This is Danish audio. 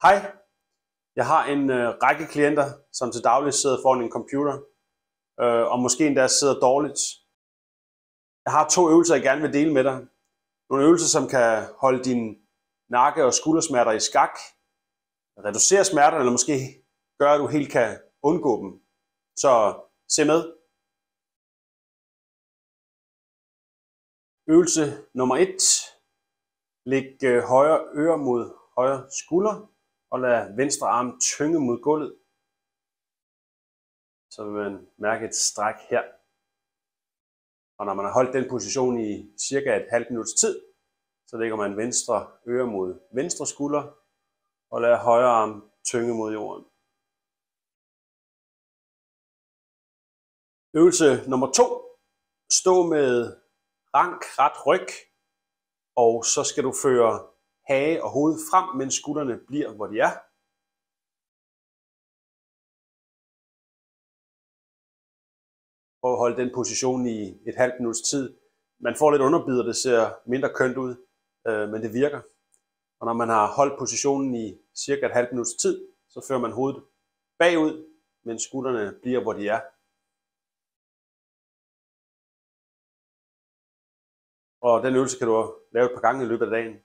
Hej, jeg har en række klienter, som til daglig sidder foran en computer, og måske endda sidder dårligt. Jeg har 2 øvelser, jeg gerne vil dele med dig. Nogle øvelser, som kan holde dine nakke- og skuldersmerter i skak, reducere smerterne, eller måske gøre, at du helt kan undgå dem. Så se med. Øvelse nummer 1. Læg højre øre mod højre skulder, og lad venstre arm tynge mod gulvet. Så vil man mærke et stræk her. Og når man har holdt den position i cirka et halvt minuts tid, så lægger man venstre øre mod venstre skulder, og lader højre arm tynge mod jorden. Øvelse nummer 2. Stå med rank, ret ryg, og så skal du føre hage og hoved frem, mens skuldrene bliver, hvor de er. Prøv at holde den position i et halvt minuts tid. Man får lidt underbid, og det ser mindre kønt ud, men det virker. Og når man har holdt positionen i cirka et halvt minuts tid, så fører man hovedet bagud, mens skuldrene bliver, hvor de er. Og den øvelse kan du lave et par gange i løbet af dagen.